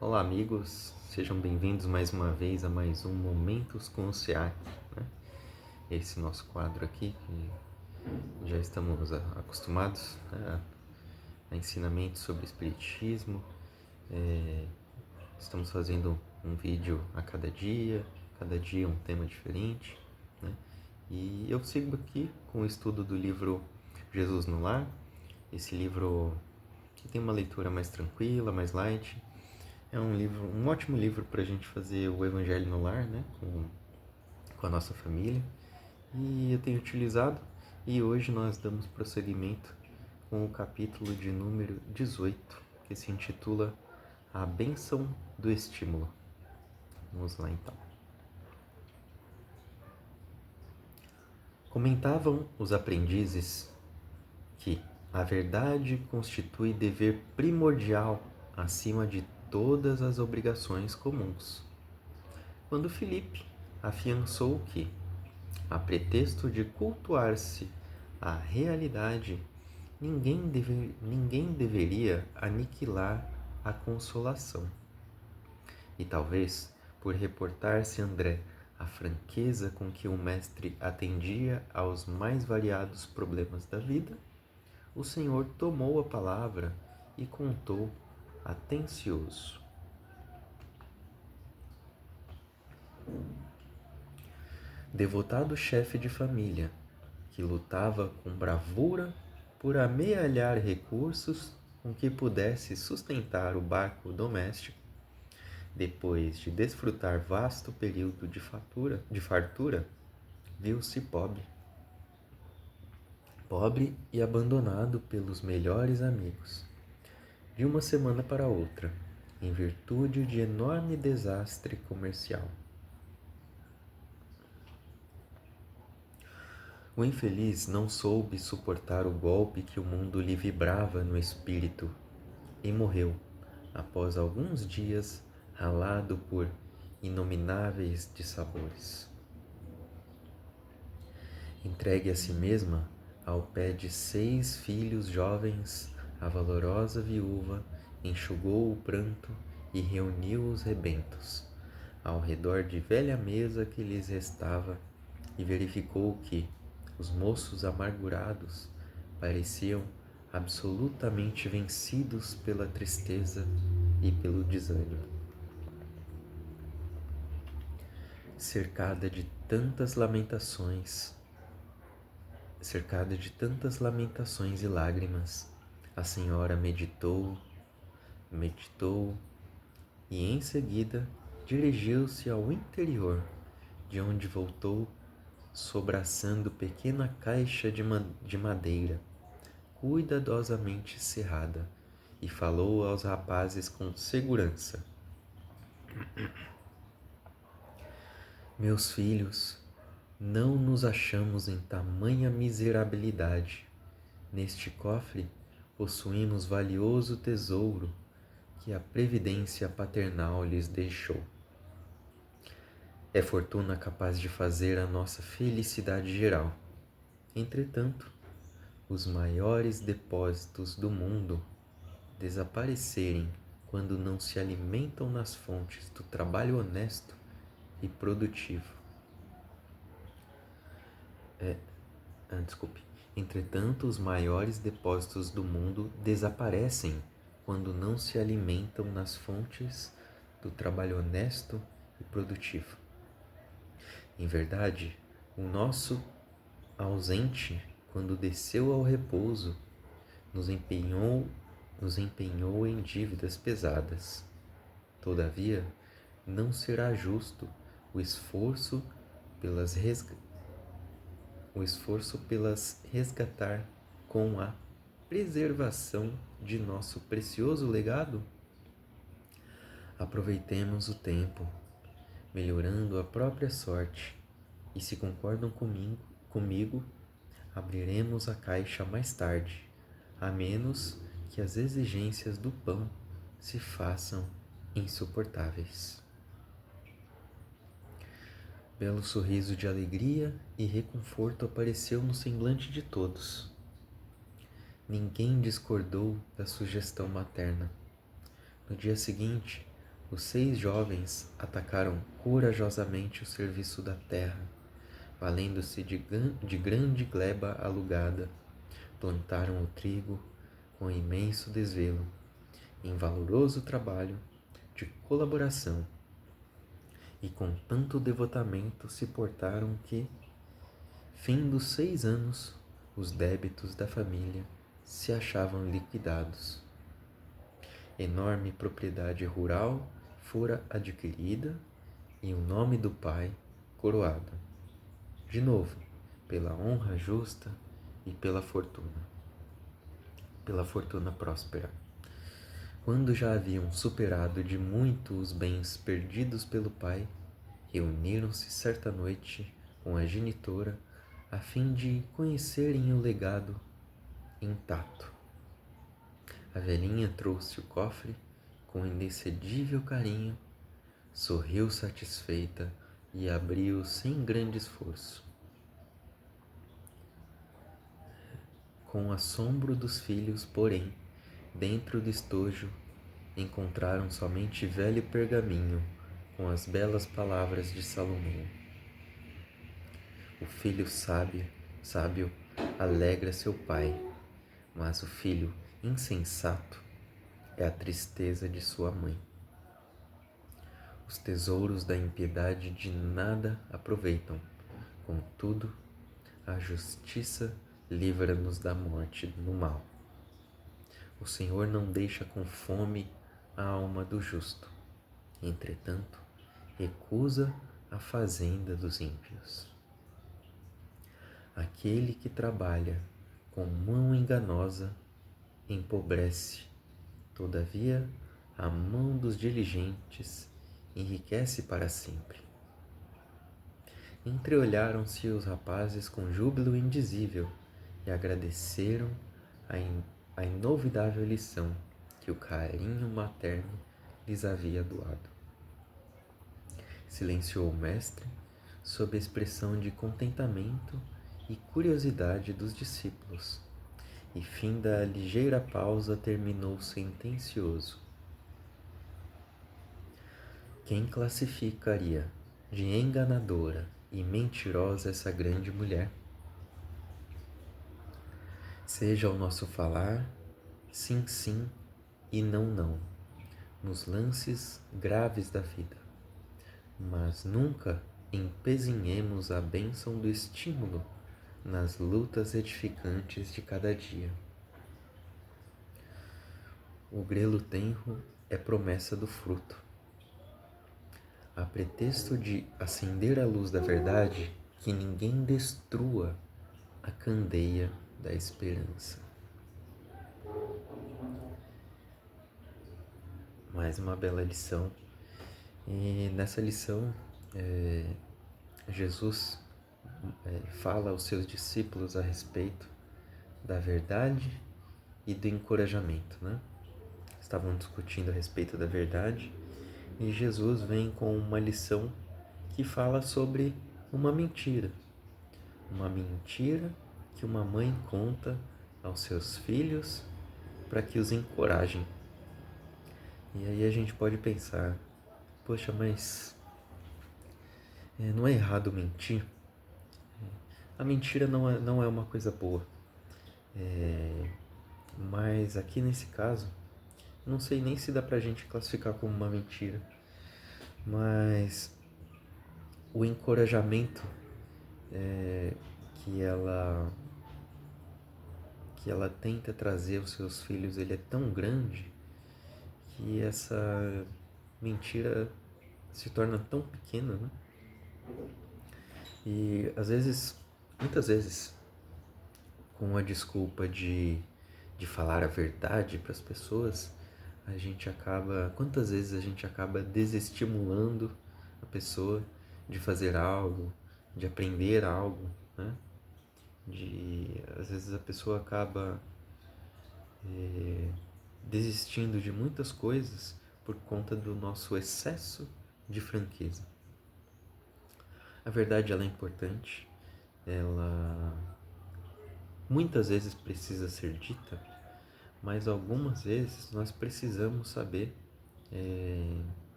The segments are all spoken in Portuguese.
Olá, amigos, sejam bem-vindos mais uma vez a mais um Momentos com o SEAC, né? Esse nosso quadro aqui, que já estamos acostumados, né, a ensinamentos sobre Espiritismo. Estamos fazendo um vídeo a cada dia um tema diferente, né? E eu sigo aqui com o estudo do livro Jesus no Lar, esse livro que tem uma leitura mais tranquila, mais light. É um ótimo livro para a gente fazer o Evangelho no Lar, né? Com a nossa família. E eu tenho utilizado, e hoje nós damos prosseguimento com o capítulo de número 18, que se intitula A Bênção do Estímulo. Vamos lá então. Comentavam os aprendizes que a verdade constitui dever primordial acima de todas as obrigações comuns, quando Filipe afiançou que, a pretexto de cultuar-se a realidade, ninguém deveria aniquilar a consolação. E talvez, por reportar-se André a franqueza com que o mestre atendia aos mais variados problemas da vida, o Senhor tomou a palavra e contou atencioso. Devotado chefe de família, que lutava com bravura por amealhar recursos com que pudesse sustentar o barco doméstico, depois de desfrutar vasto período de fartura, viu-se pobre. Pobre e abandonado pelos melhores amigos, de uma semana para outra, em virtude de enorme desastre comercial. O infeliz não soube suportar o golpe que o mundo lhe vibrava no espírito e morreu, após alguns dias ralado por inomináveis dissabores. Entregue a si mesma ao pé de 6 filhos jovens, a valorosa viúva enxugou o pranto e reuniu os rebentos ao redor de velha mesa que lhes restava e verificou que os moços amargurados pareciam absolutamente vencidos pela tristeza e pelo desânimo. Cercada de tantas lamentações e lágrimas, a senhora meditou e em seguida dirigiu-se ao interior, de onde voltou sobraçando pequena caixa de madeira, cuidadosamente cerrada, e falou aos rapazes com segurança: Meus filhos, não nos achamos em tamanha miserabilidade. Neste cofre possuímos valioso tesouro que a previdência paternal lhes deixou. É fortuna capaz de fazer a nossa felicidade geral. Entretanto, os maiores depósitos do mundo desaparecerem quando não se alimentam nas fontes do trabalho honesto e produtivo. Entretanto, os maiores depósitos do mundo desaparecem quando não se alimentam nas fontes do trabalho honesto e produtivo. Em verdade, o nosso ausente, quando desceu ao repouso, nos empenhou em dívidas pesadas. Todavia, não será justo o esforço pelas resgatar com a preservação de nosso precioso legado? Aproveitemos o tempo, melhorando a própria sorte, e se concordam comigo, abriremos a caixa mais tarde, a menos que as exigências do pão se façam insuportáveis. Belo sorriso de alegria e reconforto apareceu no semblante de todos. Ninguém discordou da sugestão materna. No dia seguinte, Os 6 jovens atacaram corajosamente o serviço da terra, valendo-se de grande gleba alugada, plantaram o trigo com imenso desvelo, em valoroso trabalho de colaboração, e com tanto devotamento se portaram que, findos 6 anos, os débitos da família se achavam liquidados. Enorme propriedade rural fora adquirida e o nome do pai coroado. De novo, pela honra justa e pela fortuna próspera. Quando já haviam superado de muito os bens perdidos pelo pai, reuniram-se certa noite com a genitora a fim de conhecerem o legado intacto. A velhinha trouxe o cofre com inexcedível carinho, sorriu satisfeita e abriu sem grande esforço. Com assombro dos filhos, porém, dentro do estojo, encontraram somente velho pergaminho com as belas palavras de Salomão. O filho sábio alegra seu pai, mas o filho insensato é a tristeza de sua mãe. Os tesouros da impiedade de nada aproveitam, contudo, a justiça livra-nos da morte no mal. O Senhor não deixa com fome a alma do justo, entretanto, recusa a fazenda dos ímpios. Aquele que trabalha com mão enganosa empobrece, todavia, a mão dos diligentes enriquece para sempre. Entreolharam-se os rapazes com júbilo indizível e agradeceram a inovidável lição que o carinho materno lhes havia doado. Silenciou o mestre sob a expressão de contentamento e curiosidade dos discípulos, e finda a ligeira pausa terminou sentencioso. Quem classificaria de enganadora e mentirosa essa grande mulher? Seja o nosso falar sim, sim e não, não, nos lances graves da vida, mas nunca empezinhemos a bênção do estímulo nas lutas edificantes de cada dia. O grelo tenro é promessa do fruto. A pretexto de acender a luz da verdade, que ninguém destrua a candeia da esperança. Mais uma bela lição. E nessa lição, Jesus fala aos seus discípulos a respeito da verdade e do encorajamento, né? Estavam discutindo a respeito da verdade e Jesus vem com uma lição que fala sobre uma mentira que uma mãe conta aos seus filhos para que os encorajem. E aí a gente pode pensar, poxa, mas não é errado mentir? A mentira não é uma coisa boa. Mas aqui nesse caso, não sei nem se dá pra gente classificar como uma mentira, mas o encorajamento que ela tenta trazer aos seus filhos, ele é tão grande que essa mentira se torna tão pequena, né? E muitas vezes, com a desculpa de falar a verdade para as pessoas, quantas vezes a gente acaba desestimulando a pessoa de fazer algo, de aprender algo, né? Às vezes a pessoa acaba desistindo de muitas coisas por conta do nosso excesso de franqueza. A verdade, ela é importante, ela muitas vezes precisa ser dita, mas algumas vezes nós precisamos saber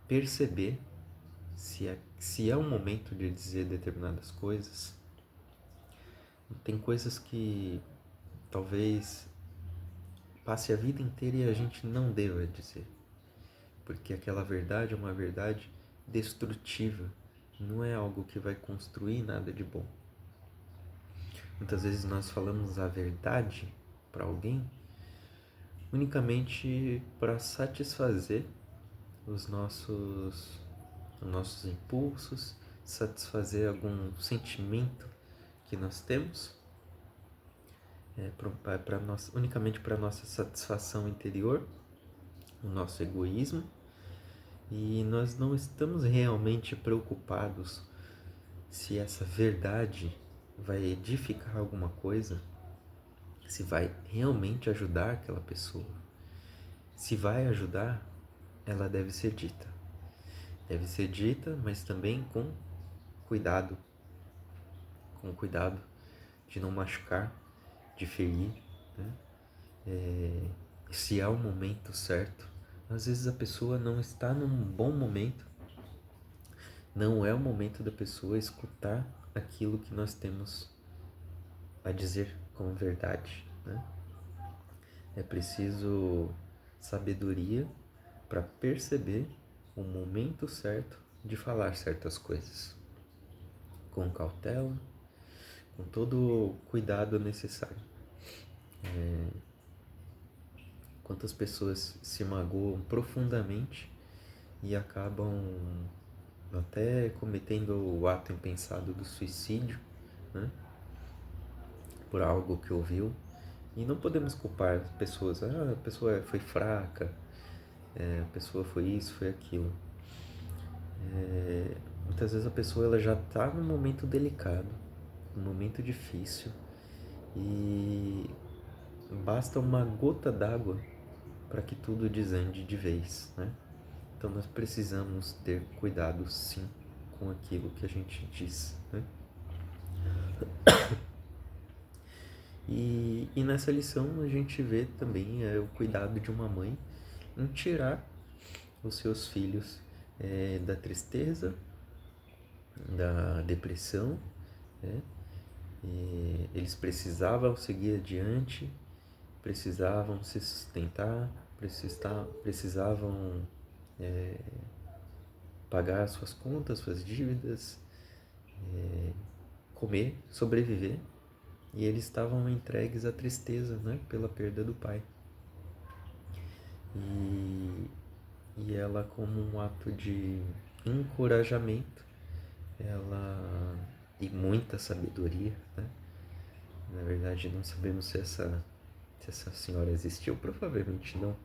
perceber se é um momento de dizer determinadas coisas. Tem coisas que talvez passe a vida inteira e a gente não deva dizer, porque aquela verdade é uma verdade destrutiva, não é algo que vai construir nada de bom. Muitas vezes nós falamos a verdade para alguém unicamente para satisfazer os nossos impulsos, satisfazer algum sentimento que nós temos, unicamente para nossa satisfação interior, o nosso egoísmo, e nós não estamos realmente preocupados se essa verdade vai edificar alguma coisa, se vai realmente ajudar aquela pessoa. Se vai ajudar, ela deve ser dita. Deve ser dita, mas também com cuidado. Com cuidado de não machucar, de ferir, né? Se é o momento certo. Às vezes a pessoa não está num bom momento. Não é o momento da pessoa escutar aquilo que nós temos a dizer como verdade, né? É preciso sabedoria para perceber o momento certo de falar certas coisas, com cautela, com todo o cuidado necessário. Quantas pessoas se magoam profundamente e acabam até cometendo o ato impensado do suicídio, né? Por algo que ouviu. E não podemos culpar pessoas. A pessoa foi fraca, a pessoa foi isso, foi aquilo. Muitas vezes a pessoa ela já está num momento delicado, num momento difícil, e basta uma gota d'água para que tudo desande de vez, né? Então nós precisamos ter cuidado sim com aquilo que a gente diz, né? E nessa lição a gente vê também o cuidado de uma mãe em tirar os seus filhos da tristeza, da depressão, né? E eles precisavam seguir adiante, precisavam se sustentar, precisavam pagar suas contas, suas dívidas, comer, sobreviver, e eles estavam entregues à tristeza, né, pela perda do pai. E ela, como um ato de encorajamento, ela e muita sabedoria, né? Na verdade, não sabemos se essa senhora existiu, provavelmente não,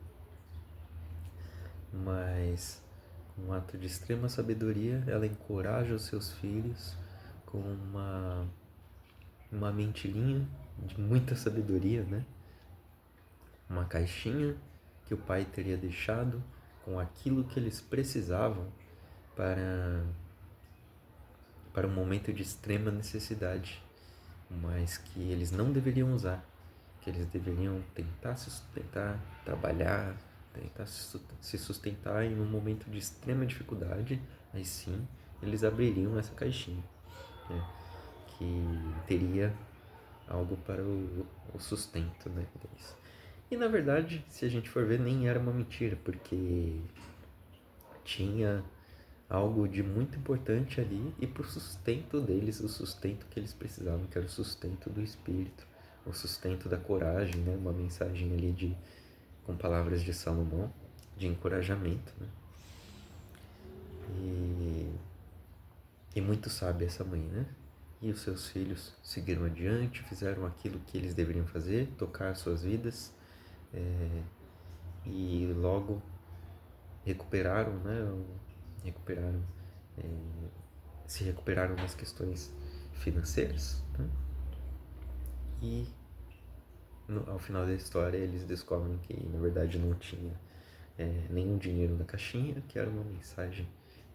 mas com um ato de extrema sabedoria, ela encoraja os seus filhos com uma mentilhinha de muita sabedoria, né? Uma caixinha que o pai teria deixado com aquilo que eles precisavam para um momento de extrema necessidade, mas que eles não deveriam usar, que eles deveriam tentar se sustentar, trabalhar, tentar se sustentar em um momento de extrema dificuldade. Aí sim eles abririam essa caixinha, né, que teria algo para o sustento, né, deles. E na verdade, se a gente for ver, nem era uma mentira, porque tinha algo de muito importante ali e para o sustento deles, o sustento que eles precisavam, que era o sustento do espírito, o sustento da coragem, né? Uma mensagem ali com palavras de Salomão, de encorajamento, né? E muito sábia essa mãe, né? E os seus filhos seguiram adiante, fizeram aquilo que eles deveriam fazer, tocar suas vidas, e logo recuperaram, né? Se recuperaram nas questões financeiras, né? E ao final da história eles descobrem que na verdade não tinha nenhum dinheiro na caixinha, que era uma mensagem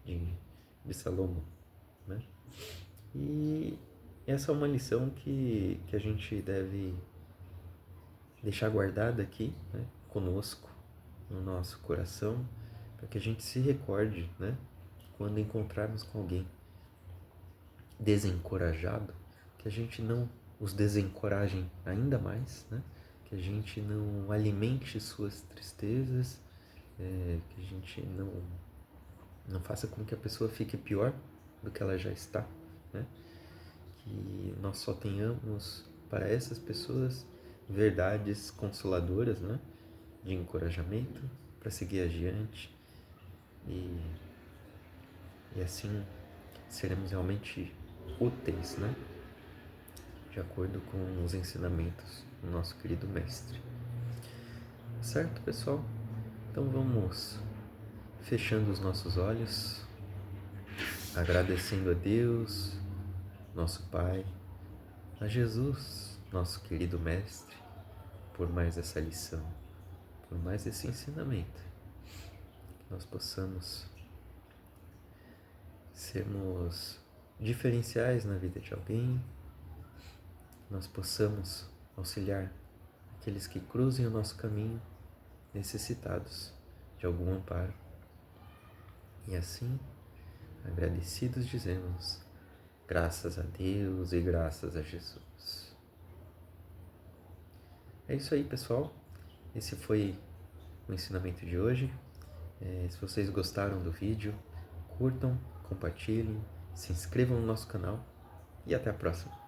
de Salomão, né? E essa é uma lição que a gente deve deixar guardada aqui, né, conosco, no nosso coração, para que a gente se recorde, né? Quando encontrarmos com alguém desencorajado, que a gente não os desencoraje ainda mais, né? Que a gente não alimente suas tristezas, que a gente não faça com que a pessoa fique pior do que ela já está, né? Que nós só tenhamos para essas pessoas verdades consoladoras, né? De encorajamento para seguir adiante e assim seremos realmente úteis, né? De acordo com os ensinamentos do nosso querido mestre. Certo, pessoal? Então vamos fechando os nossos olhos, agradecendo a Deus, nosso Pai, a Jesus, nosso querido mestre, por mais essa lição, por mais esse ensinamento, que nós possamos sermos diferenciais na vida de alguém, nós possamos auxiliar aqueles que cruzem o nosso caminho necessitados de algum amparo. E assim, agradecidos dizemos, graças a Deus e graças a Jesus. É isso aí, pessoal. Esse foi o ensinamento de hoje. Se vocês gostaram do vídeo, curtam, compartilhem, se inscrevam no nosso canal e até a próxima.